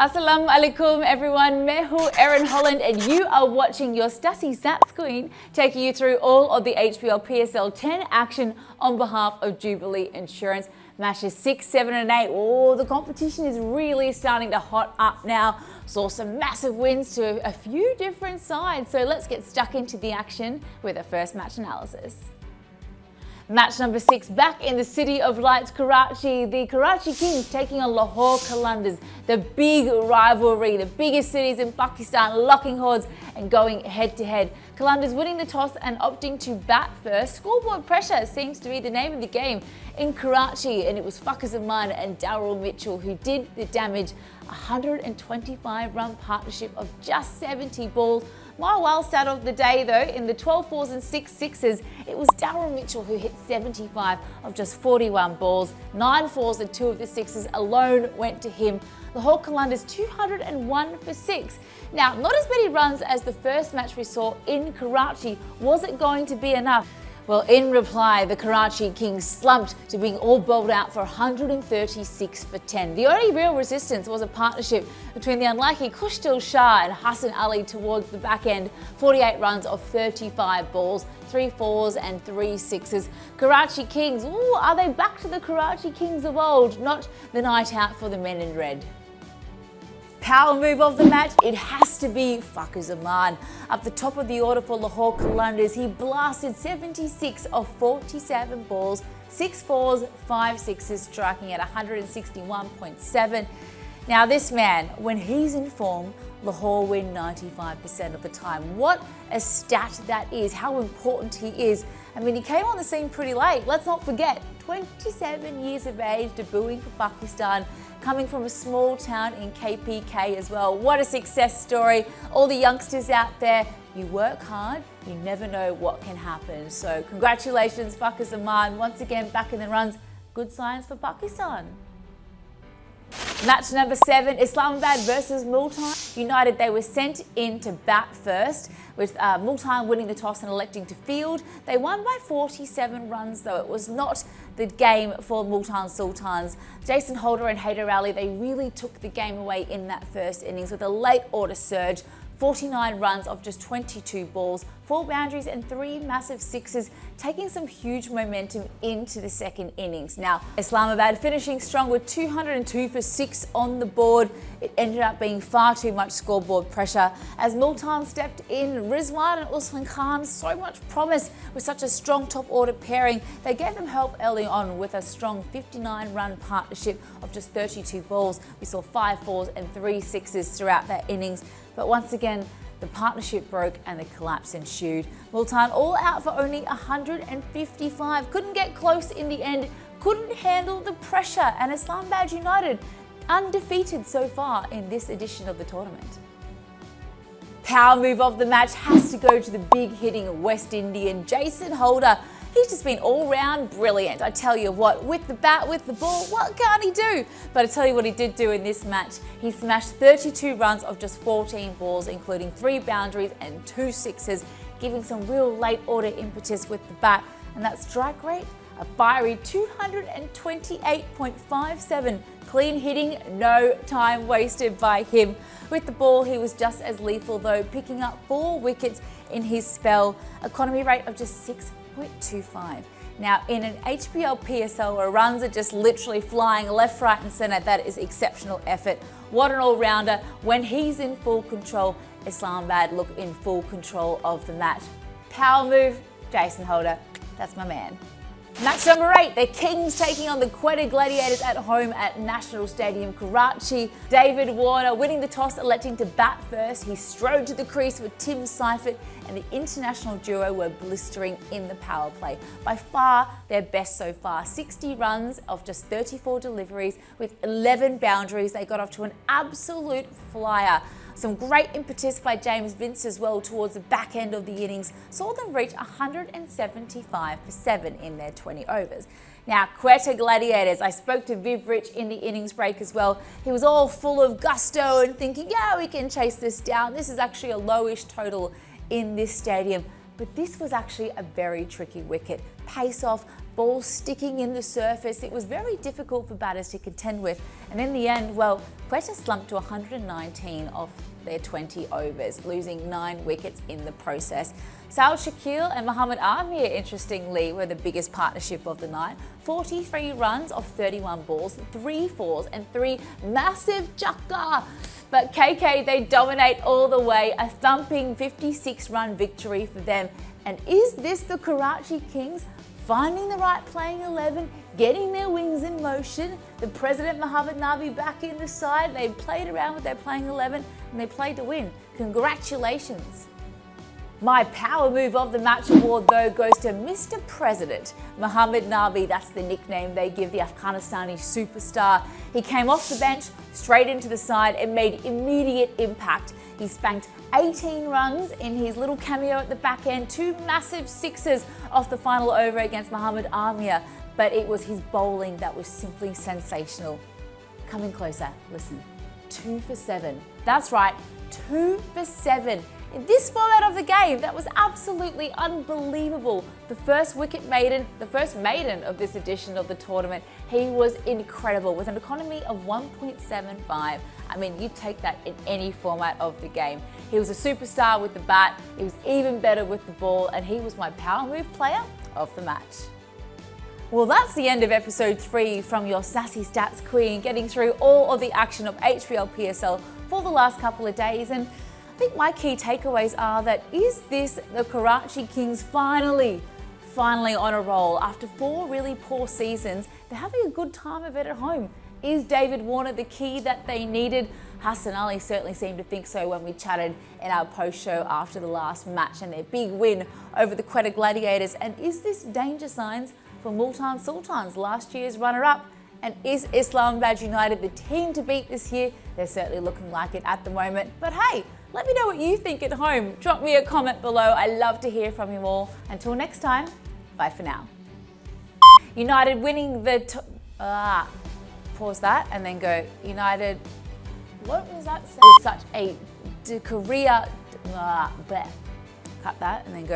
Assalamu alaikum everyone, मैं हूँ Erin Holland and you are watching your Stats Sass Queen, taking you through all of the HPL PSL 10 action on behalf of Jubilee Insurance. Matches 6, 7 and 8, oh, the competition is really starting to hot up now. Saw some massive wins to a few different sides, so let's get stuck into the action with our first match analysis. Match number 6, back in the city of lights, Karachi. The Karachi Kings taking on Lahore Qalandars. The big rivalry, the biggest cities in Pakistan locking horns and going head to head. Qalandars winning the toss and opting to bat first. Scoreboard pressure seems to be the name of the game in Karachi, and it was Zaman and Daryl Mitchell who did the damage. 125 run partnership of just 70 balls. My wild stat of the day though, in the 12 fours and 6 sixes, it was Daryl Mitchell who hit 75 of just 41 balls. 9 fours and 2 of the sixes alone went to him. Lahore Qalandars 201 for 6. Now, not as many runs as the first match we saw in Karachi. Was it going to be enough? Well, in reply, the Karachi Kings slumped to being all bowled out for 136 for 10. The only real resistance was a partnership between the unlikely Kushtil Shah and Hassan Ali towards the back end. 48 runs of 35 balls, 3 fours and 3 sixes. Karachi Kings, ooh, are they back to the Karachi Kings of old? Not the night out for the men in red. Power move of the match, it has to be Zaman. Up the top of the order for Lahore Qalandars, he blasted 76 of 47 balls, 6 fours, 5 sixes, striking at 161.7. Now this man, when he's in form, Lahore win 95% of the time. What a stat that is, how important he is. I mean, he came on the scene pretty late. Let's not forget, 27 years of age, debuting for Pakistan, coming from a small town in KPK as well. What a success story. All the youngsters out there, you work hard, you never know what can happen. So congratulations, Zaman, once again back in the runs. Good signs for Pakistan. Match number 7, Islamabad versus Multan. United, they were sent in to bat first, with Multan winning the toss and electing to field. They won by 47 runs, though. It was not the game for Multan Sultans. Jason Holder and Haider Ali, they really took the game away in that first innings with a late order surge. 49 runs of just 22 balls, 4 boundaries and 3 massive sixes, taking some huge momentum into the second innings. Now, Islamabad finishing strong with 202 for 6 on the board. It ended up being far too much scoreboard pressure as Multan stepped in. Rizwan and Usman Khan, so much promise with such a strong top order pairing. They gave them help early on with a strong 59 run partnership of just 32 balls. We saw 5 fours and 3 sixes throughout that innings. But once again, the partnership broke and the collapse ensued. Multan all out for only 155. Couldn't get close in the end, couldn't handle the pressure, and Islamabad United undefeated so far in this edition of the tournament. Power move of the match has to go to the big hitting West Indian Jason Holder. He's just been all round brilliant. I tell you what, with the bat, with the ball, what can't he do? But I tell you what he did do in this match. He smashed 32 runs of just 14 balls, including 3 boundaries and 2 sixes, giving some real late order impetus with the bat. And that strike rate, a fiery 228.57. Clean hitting, no time wasted by him. With the ball, he was just as lethal though, picking up 4 wickets in his spell. Economy rate of just 6.25. Now, in an HPL PSL where runs are just literally flying left, right and centre, that is exceptional effort. What an all-rounder. When he's in full control, Islamabad look in full control of the match. Power move, Jason Holder. That's my man. Match number 8, the Kings taking on the Quetta Gladiators at home at National Stadium, Karachi. David Warner winning the toss, electing to bat first. He strode to the crease with Tim Seifert, and the international duo were blistering in the power play. By far their best so far. 60 runs of just 34 deliveries with 11 boundaries. They got off to an absolute flyer. Some great impetus by James Vince as well towards the back end of the innings saw them reach 175 for 7 in their 20 overs. Now, Quetta Gladiators, I spoke to Viv Rich in the innings break as well. He was all full of gusto and thinking, yeah, we can chase this down. This is actually a lowish total in this stadium. But this was actually a very tricky wicket. Pace off, ball sticking in the surface. It was very difficult for batters to contend with. And in the end, well, Quetta slumped to 119 off their 20 overs, losing 9 wickets in the process. Saud Shakil and Mohammad Amir, interestingly, were the biggest partnership of the night. 43 runs off 31 balls, 3 fours and 3 massive chakka. But KK, they dominate all the way, a thumping 56-run victory for them. And is this the Karachi Kings finding the right playing 11, getting their wings in motion? The president, Mohammad Nabi, back in the side. They played around with their playing 11 and they played to win. Congratulations. My power move of the match award, though, goes to Mr. President Mohammad Nabi. That's the nickname they give the Afghanistani superstar. He came off the bench, straight into the side and made immediate impact. He spanked 18 runs in his little cameo at the back end, 2 massive sixes off the final over against Mohammad Amir. But it was his bowling that was simply sensational. Coming closer, listen. 2 for 7. That's right, 2 for 7. In this format of the game, that was absolutely unbelievable. The first maiden of this edition of the tournament, he was incredible with an economy of 1.75. I mean, you take that in any format of the game. He was a superstar with the bat, he was even better with the ball, and he was my power move player of the match. Well, that's the end of episode 3 from your Sassy Stats Queen, getting through all of the action of HBL PSL for the last couple of days. And I think my key takeaways are that is this the Karachi Kings finally on a roll? After 4 really poor seasons, they're having a good time of it at home. Is David Warner the key that they needed? Hassan Ali certainly seemed to think so when we chatted in our post-show after the last match and their big win over the Quetta Gladiators. And is this danger signs for Multan Sultans, last year's runner-up? And is Islamabad United the team to beat this year? They're certainly looking like it at the moment. But hey, let me know what you think at home. Drop me a comment below. I love to hear from you all. Until next time, bye for now. United winning the... pause that and then go, United... What was that? It was such a Korea... cut that and then go...